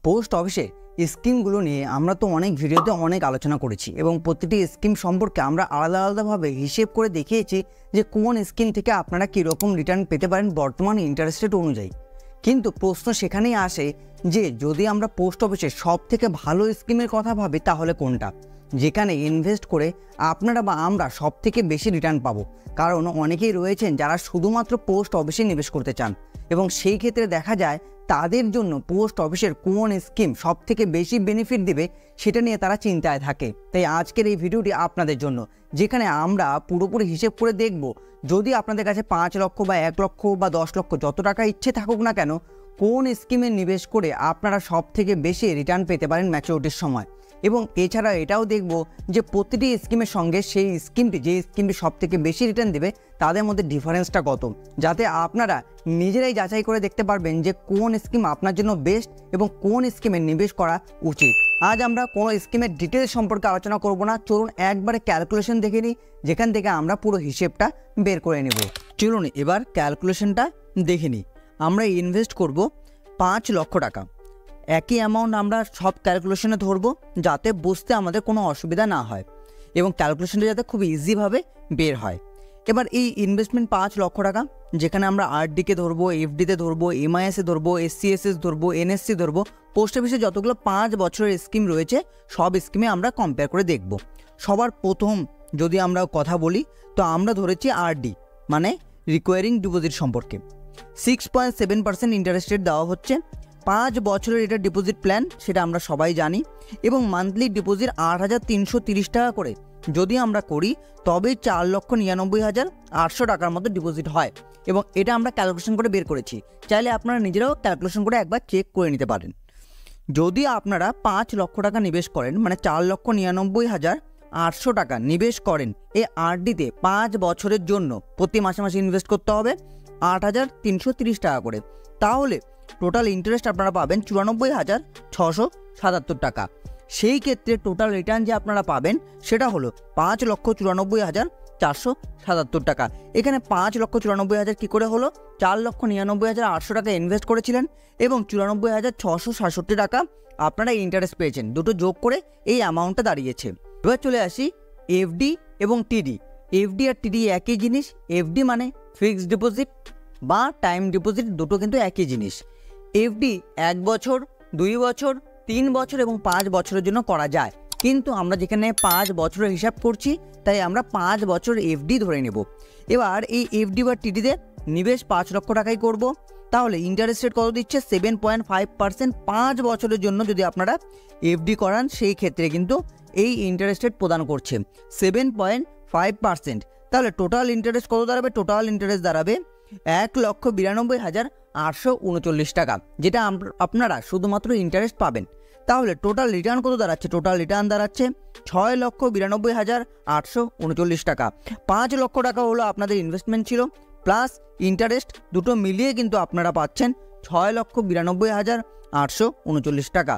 Post অফিসে স্কিমগুলো নিয়ে আমরা তো অনেক ভিডিওতে অনেক আলোচনা করেছি এবং প্রতিটি স্কিম সম্পর্কে আমরা আলাদা আলাদাভাবে হিসেব করে দেখিয়েছি যে কোন স্কিম থেকে আপনারা কীরকম রিটার্ন পেতে পারেন বর্তমান ইন্টারেস্ট রেট অনুযায়ী। কিন্তু প্রশ্ন সেখানেই আসে যে যদি আমরা পোস্ট অফিসে সব থেকে ভালো স্কিমের কথা ভাবি তাহলে কোনটা, যেখানে ইনভেস্ট করে আপনারা বা আমরা সব থেকে বেশি রিটার্ন পাবো। কারণ অনেকেই রয়েছেন যারা শুধুমাত্র পোস্ট অফিসে নিবেশ করতে চান এবং সেই ক্ষেত্রে দেখা যায় তাদের জন্য পোস্ট অফিসের কোন স্কিম সব থেকে বেশি বেনিফিট দেবে সেটা নিয়ে তারা চিন্তায় থাকে। তাই আজকের এই ভিডিওটি আপনাদের জন্য, যেখানে আমরা পুরোপুরি হিসেব করে দেখব যদি আপনাদের কাছে 5 লক্ষ বা 1 লক্ষ বা 10 লক্ষ যত টাকা ইচ্ছে থাকুক না কেন, কোন স্কিমে নিবেশ করে আপনারা সব থেকে বেশি রিটার্ন পেতে পারেন ম্যাচুরিটির সময়। এবং এছাড়া এটাও দেখব যে প্রতিটি স্কিমের সঙ্গে সেই স্কিমটি যে স্কিমটি সব থেকে বেশি রিটার্ন দেবে তাদের মধ্যে ডিফারেন্সটা কত, যাতে আপনারা নিজেরাই যাচাই করে দেখতে পারবেন যে কোন স্কিম আপনার জন্য বেস্ট এবং কোন স্কিমে নিবেশ করা উচিত। আজ আমরা কোনো স্কিমের ডিটেলস সম্পর্কে আলোচনা করব না, চলুন একবারে ক্যালকুলেশন দেখে নিই, যেখান থেকে আমরা পুরো হিসেবটা বের করে নেব। চলুন এবার ক্যালকুলেশনটা দেখে নিই। আমরা ইনভেস্ট করব 5 লক্ষ টাকা। একই অ্যামাউন্ট আমরা সব ক্যালকুলেশনে ধরবো যাতে বুঝতে আমাদের কোনো অসুবিধা না হয় এবং ক্যালকুলেশনটা যাতে খুব ইজিভাবে বের হয়। এবার এই ইনভেস্টমেন্ট 5 লক্ষ টাকা, যেখানে আমরা আরডিকে ধরবো, এফডিতে ধরবো, এমআইএসে ধরবো, এসসিএসএস ধরবো, এনএসসি ধরবো, পোস্ট অফিসে যতগুলো 5 বছরের স্কিম রয়েছে সব স্কিমে আমরা কম্পেয়ার করে দেখব। সবার প্রথম যদি আমরা কথা বলি তো আমরা ধরেছি আরডি মানে রিকোয়ারিং ডিপোজিট সম্পর্কে। 6.7% ইন্টারেস্ট রেট দেওয়া হচ্ছে। 5 বছরের এটা ডিপোজিট প্ল্যান, সেটা আমরা সবাই জানি, এবং মান্থলি ডিপোজিট 8,330 টাকা করে যদি আমরা করি তবে 4,99,800 টাকার মতো ডিপোজিট হয় এবং এটা আমরা ক্যালকুলেশন করে বের করেছি। চাইলে আপনারা নিজেরাও ক্যালকুলেশন করে একবার চেক করে নিতে পারেন। যদি আপনারা 5 লক্ষ টাকা নিবেশ করেন মানে 4,99,800 টাকা নিবেশ করেন এই আরডিতে 5 বছরের জন্য, প্রতি মাসে মাসে ইনভেস্ট করতে হবে 8,330 টাকা করে, তাহলে টোটাল ইন্টারেস্ট আপনারা পাবেন 94,677 টাকা। সেই ক্ষেত্রে টোটাল রিটার্ন যে আপনারা পাবেন সেটা হলো 5,94,477 টাকা। এখানে 5,94,000 কী করে হলো? 4,99,800 টাকা ইনভেস্ট করেছিলেন এবং 94,667 টাকা আপনারা ইন্টারেস্ট পেয়েছেন, দুটো যোগ করে এই অ্যামাউন্টটা দাঁড়িয়েছে। এবার চলে আসি এফডি এবং টিডি। এফডি আর টিডি একই জিনিস। এফডি মানে ফিক্সড ডিপোজিট বা টাইম ডিপোজিট, দুটো কিন্তু একই জিনিস। এফডি 1 বছর, 2 বছর, 3 বছর এবং 5 বছরের জন্য করা যায়, কিন্তু আমরা যেখানে 5 বছরের হিসাব করছি তাই আমরা 5 বছর এফডি ধরে নেব। এবার এই এফডি বা টিডিতে নিবেশ 5 লক্ষ টাকাই করব, তাহলে ইন্টারেস্ট রেট কত দিচ্ছে? 7.5%। 5 বছরের জন্য যদি আপনারা এফডি করান সেই ক্ষেত্রে কিন্তু এই ইন্টারেস্ট রেট প্রদান করছে 7.5%। তাহলে টোটাল ইন্টারেস্ট কত দাঁড়াবে? টোটাল ইন্টারেস্ট দাঁড়াবে 1,92,839 টাকা, যেটা আপনারা শুধুমাত্র ইন্টারেস্ট পাবেন। তাহলে টোটাল রিটার্ন কত দাঁড়াচ্ছে? টোটাল রিটার্ন দাঁড়াচ্ছে 6,92,839 টাকা। 5 লক্ষ টাকা হলো আপনাদের ইনভেস্টমেন্ট ছিল প্লাস ইন্টারেস্ট, দুটো মিলিয়ে কিন্তু আপনারা পাচ্ছেন 6,92,839 টাকা।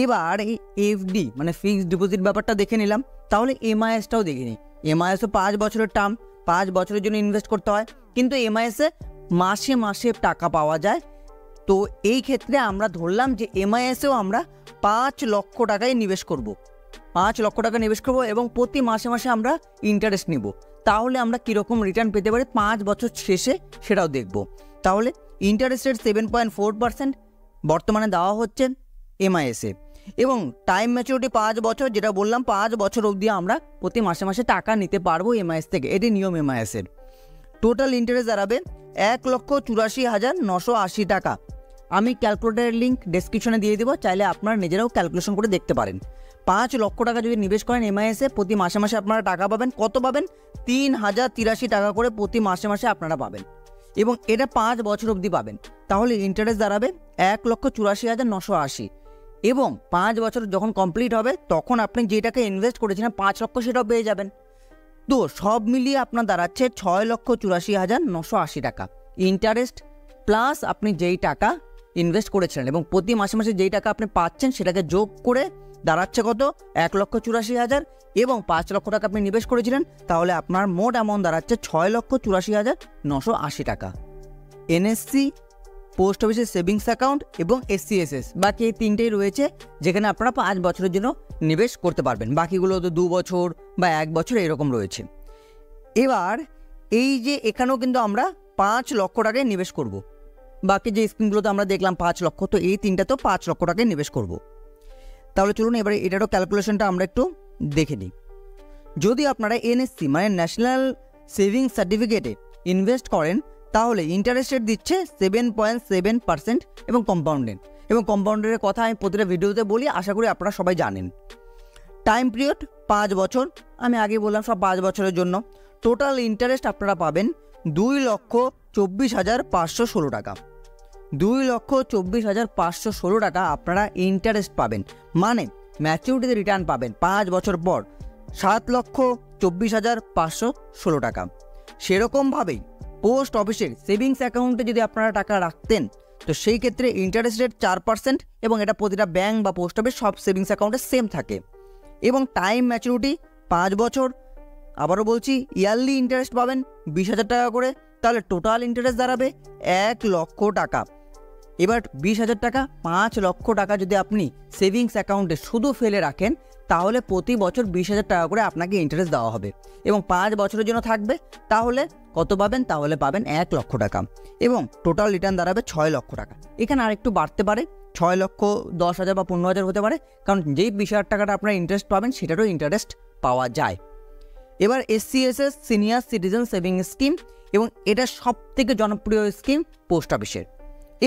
এবার এই এফডি মানে ফিক্সড ডিপোজিট ব্যাপারটা দেখে নিলাম, তাহলে এমআইএসটাও দেখে নিই। এমআইএসও 5 বছরের টার্ম, 5 বছরের জন্য ইনভেস্ট করতে হয়, কিন্তু এমআইএসে মাসে মাসে টাকা পাওয়া যায়। তো এই ক্ষেত্রে আমরা ধরলাম যে এমআইএসেও আমরা 5 লক্ষ টাকায় নিবেশ করব। 5 লক্ষ টাকা নিবেশ করব এবং প্রতি মাসে মাসে আমরা ইন্টারেস্ট নিব। তাহলে আমরা কীরকম রিটার্ন পেতে পারি 5 বছর শেষে সেটাও দেখব। তাহলে ইন্টারেস্ট রেট 7.4% বর্তমানে দেওয়া হচ্ছে এমআইএসে এবং টাইম ম্যাচুরিটি 5 বছর, যেটা বললাম 5 বছর অবধি আমরা প্রতি মাসে মাসে টাকা নিতে পারবো এমআইএস থেকে, এটি নিয়ম এমআইএসের। টোটাল ইন্টারেস্ট দাঁড়াবে 1,84,980 টাকা। আমি ক্যালকুলেটারের লিঙ্ক ডেসক্রিপশনে দিয়ে দেবো, চাইলে আপনারা নিজেরাও ক্যালকুলেশন করে দেখতে পারেন। 5 লক্ষ টাকা যদি নিবেশ করেন এমআইএসে, প্রতি মাসে মাসে আপনারা টাকা পাবেন। কত পাবেন? 3,083 টাকা করে প্রতি মাসে মাসে আপনারা পাবেন এবং এটা 5 বছর অবধি পাবেন। তাহলে ইন্টারেস্ট দাঁড়াবে 1,84,980 এবং 5 বছর যখন কমপ্লিট হবে তখন আপনি যে টাকা ইনভেস্ট করেছিলেন 5 লক্ষ সেটাও পেয়ে যাবেন। তো সব মিলিয়ে আপনার দাঁড়াচ্ছে 6,84,980 টাকা ইন্টারেস্ট প্লাস আপনি যেই টাকা ইনভেস্ট করেছিলেন এবং প্রতি মাসে মাসে যেই টাকা আপনি পাচ্ছেন সেটাকে যোগ করে দাঁড়াচ্ছে কত? 1,84,000 এবং 5 লক্ষ টাকা আপনি নিবেশ করেছিলেন, তাহলে আপনার মোট অ্যামাউন্ট দাঁড়াচ্ছে 6,84,980 টাকা। এনএসসি পোস্ট অফিসের সেভিংস অ্যাকাউন্ট এবং SCSS, বাকি এই তিনটেই রয়েছে যেখানে আপনারা 5 বছরের জন্য নিবেশ করতে পারবেন। বাকিগুলো তো 2 বছর বা 1 বছর এরকম রয়েছে। এবার এই যে এখানেও কিন্তু আমরা 5 লক্ষ টাকায় নিবেশ করব। বাকি যে স্কিমগুলোতে আমরা দেখলাম 5 লক্ষ, তো এই তিনটাতেও 5 লক্ষ টাকায় নিবেশ করব। তাহলে চলুন এবারে এটারও ক্যালকুলেশনটা আমরা একটু দেখে নিই। যদি আপনারা NSC মানে ন্যাশনাল সেভিংস সার্টিফিকেটে ইনভেস্ট করেন তাহলে ইন্টারেস্ট রেট দিচ্ছে 7.7% এবং কম্পাউন্ডের কথা আমি প্রতিটা ভিডিওতে বলি, আশা করি আপনারা সবাই জানেন। টাইম পিরিয়ড 5 বছর, আমি আগে বললাম সব 5 বছরের জন্য। টোটাল ইন্টারেস্ট আপনারা পাবেন 2,24,516 টাকা। 2,24,516 টাকা আপনারা ইন্টারেস্ট পাবেন, মানে ম্যাচিউরিটিতে রিটার্ন পাবেন 5 বছর পর 7,24,516 টাকা। সেরকমভাবেই পোস্ট অফিসের সেভিংস অ্যাকাউন্টে যদি আপনারা টাকা রাখতেন তো সেই ক্ষেত্রে ইন্টারেস্ট রেট 4% এবং এটা প্রতিটা ব্যাংক বা পোস্ট অফিস সব সেভিংস অ্যাকাউন্টে সেম থাকে। এবং টাইম ম্যাচুরিটি 5 বছর। আবারও বলছি, ইয়ারলি ইন্টারেস্ট পাবেন 20,000 টাকা করে, তাহলে টোটাল ইন্টারেস্ট দাঁড়াবে 1 লক্ষ টাকা। এবার 20,000 টাকা, 5 লক্ষ টাকা যদি আপনি সেভিংস অ্যাকাউন্টে শুধু ফেলে রাখেন তাহলে প্রতি বছর 20,000 টাকা করে আপনাকে ইন্টারেস্ট দেওয়া হবে এবং 5 বছরের জন্য থাকবে। তাহলে কত পাবেন? তাহলে পাবেন 1 লক্ষ টাকা এবং টোটাল রিটার্ন দাঁড়াবে 6 লক্ষ টাকা। এখানে আরেকটু বাড়তে পারে, 6 লক্ষ 10,000 বা 15,000 হতে পারে, কারণ যেই 20,000 টাকাটা আপনারা ইন্টারেস্ট পাবেন সেটারও ইন্টারেস্ট পাওয়া যায়। এবার SCSS senior citizen saving scheme, এবং এটা সবথেকে জনপ্রিয় স্কিম পোস্ট অফিসের।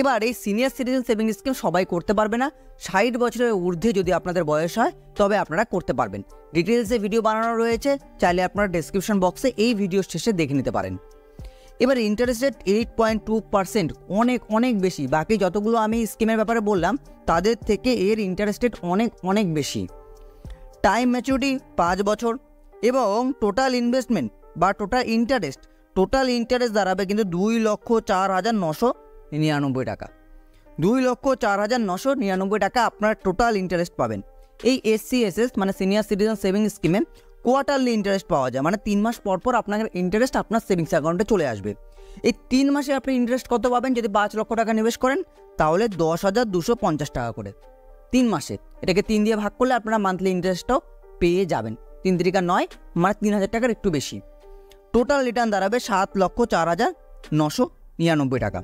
এবার এই সিনিয়র সিটিজেন সেভিং স্কিম সবাই করতে পারবে না, 60 বছরের ঊর্ধ্বে যদি আপনাদের বয়স হয় তবে আপনারা করতে পারবেন। ডিটেলসে ভিডিও বানানো রয়েছে, চাইলে আপনারা ডেসক্রিপশন বক্সে এই ভিডিও শেষে দেখে নিতে পারেন। এবার ইন্টারেস্ট রেট 8.2%, অনেক বেশি। বাকি যতগুলো আমি স্কিমের ব্যাপারে বললাম তাদের থেকে এর ইন্টারেস্ট রেট অনেক বেশি। টাইম ম্যাচুরিটি 5 বছর এবং টোটাল ইনভেস্টমেন্ট বা টোটাল ইন্টারেস্ট দাঁড়াবে কিন্তু 2,04,999 টাকা। 2,04,999 টাকা আপনারা টোটাল ইন্টারেস্ট পাবেন। এই SCSS মানে সিনিয়র সিটিজেন সেভিং স্কিমে কোয়ার্টারলি ইন্টারেস্ট পাওয়া যায়, মানে 3 মাস পর আপনার ইন্টারেস্ট আপনার সেভিংস অ্যাকাউন্টে চলে আসবে। এই 3 মাসে আপনি ইন্টারেস্ট কত পাবেন? যদি 5 লক্ষ টাকা নিবেশ করেন তাহলে 10,250 টাকা করে 3 মাসে। এটাকে 3 দিয়ে ভাগ করলে আপনারা মান্থলি ইন্টারেস্টটাও পেয়ে যাবেন। 3 3 9 মানে 3,000 টাকার একটু বেশি। টোটাল রিটার্ন দাঁড়াবে 7,04,999 টাকা।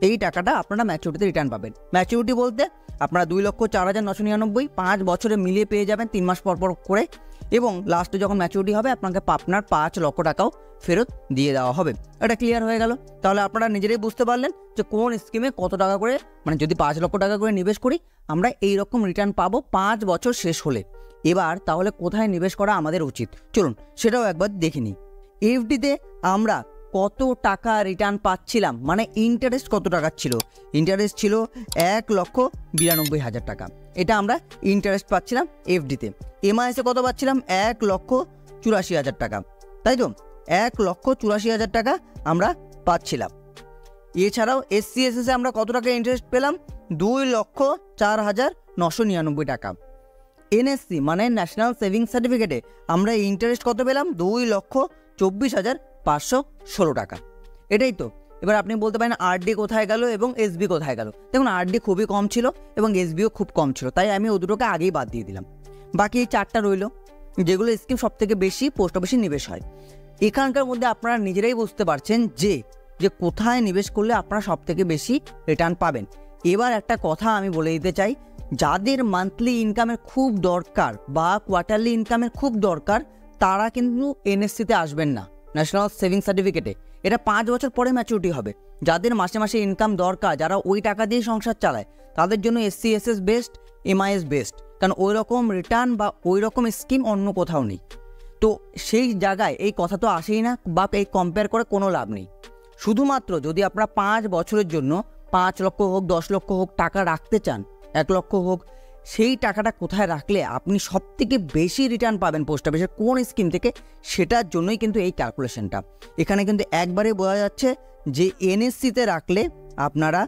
এই টাকাটা আপনারা ম্যাচুরিটিতে রিটার্ন পাবেন। ম্যাচুরিটি বলতে আপনারা 2,04,999 5 বছরে মিলিয়ে পেয়ে যাবেন 3 মাস পর করে, এবং লাস্টে যখন ম্যাচুরিটি হবে আপনাকে আপনার 5 লক্ষ টাকাও ফেরত দিয়ে দেওয়া হবে। এটা ক্লিয়ার হয়ে গেল। তাহলে আপনারা নিজেরাই বুঝতে পারলেন যে কোন স্কিমে কত টাকা করে, মানে যদি 5 লক্ষ টাকা করে নিবেশ করি আমরা এই রকম রিটার্ন পাবো 5 বছর শেষ হলে। এবার তাহলে কোথায় নিবেশ করা আমাদের উচিত, চলুন সেটাও একবার দেখে নিই। এফডিতে আমরা কত টাকা রিটার্ন পাচ্ছিলাম, মানে ইন্টারেস্ট কত টাকা ছিল? ইন্টারেস্ট ছিল 1,92,000 টাকা। এটা আমরা ইন্টারেস্ট পাচ্ছিলাম এফডিতে। MIS-এ কত পাচ্ছিলাম? 1,84,000 টাকা, তাই তো? 1,84,000 টাকা আমরা পাচ্ছিলাম। এছাড়াও SCSS-এ আমরা কত টাকা ইন্টারেস্ট পেলাম? 2,04,999 টাকা। NSC মানে ন্যাশনাল সেভিংস সার্টিফিকেটে আমরা ইন্টারেস্ট কত পেলাম? 2,24,516 টাকা। এটাই তো। এবার আপনি বলতে পারেন RD কোথায় গেল এবং SB কোথায় গেল? দেখুন, RD খুবই কম ছিল এবং SBও খুব কম ছিল, তাই আমি ও দুটোকে আগেই বাদ দিয়ে দিলাম। বাকি এই 4টা রইল যেগুলো স্কিম সব থেকে বেশি পোস্ট অফিসে নিবেশ হয়। এখানকার মধ্যে আপনারা নিজেরাই বুঝতে পারছেন যে কোথায় নিবেশ করলে আপনারা সব থেকে বেশি রিটার্ন পাবেন। এবার একটা কথা আমি বলে দিতে চাই, যাদের মান্থলি ইনকামের খুব দরকার বা কোয়ার্টারলি ইনকামের খুব দরকার তারা কিন্তু NSC-তে আসবেন না, ন্যাশনাল সেভিংস সার্টিফিকেটে। এটা 5 বছর পরে ম্যাচুরিটি হবে। যাদের মাসে মাসে ইনকাম দরকার, যারা ওই টাকা দিয়ে সংসার চালায়, তাদের জন্য SCSS বেস্ট, MIS বেস্ট, কারণ ওই রকম রিটার্ন বা ওই রকম স্কিম অন্য কোথাও নেই। তো সেই জায়গায় এই কথা তো আসেই না, বা এই কম্পেয়ার করে কোনো লাভ নেই। শুধুমাত্র যদি আপনারা 5 বছরের জন্য 5 লক্ষ হোক, 10 লক্ষ হোক টাকা রাখতে চান, 1 লক্ষ হোক, সেই টাকাটা কোথায় রাখলে আপনি সবথেকে বেশি রিটার্ন পাবেন পোস্ট অফিসের কোন স্কিম থেকে, সেটার জন্যই কিন্তু এই ক্যালকুলেশনটা। এখানে কিন্তু একবারে বোঝা যাচ্ছে যে NSC-তে রাখলে আপনারা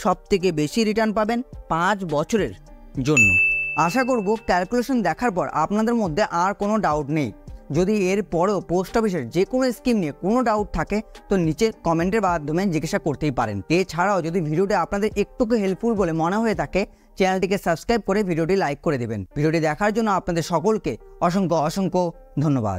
সবথেকে বেশি রিটার্ন পাবেন 5 বছরের জন্য। আশা করব ক্যালকুলেশন দেখার পর আপনাদের মধ্যে আর কোনো ডাউট নেই। যদি এর পরেও পোস্ট অফিসের যে কোনো স্কিম নিয়ে কোনো ডাউট থাকে তো নিচে কমেন্টের মাধ্যমে জিজ্ঞাসা করতেই পারেন। এছাড়াও যদি ভিডিওটি আপনাদের একটুকু হেল্পফুল বলে মনে হয়ে থাকে চ্যানেলটিকে সাবস্ক্রাইব করে ভিডিওটি লাইক করে দেবেন। ভিডিওটি দেখার জন্য আপনাদের সকলকে অসংখ্য ধন্যবাদ।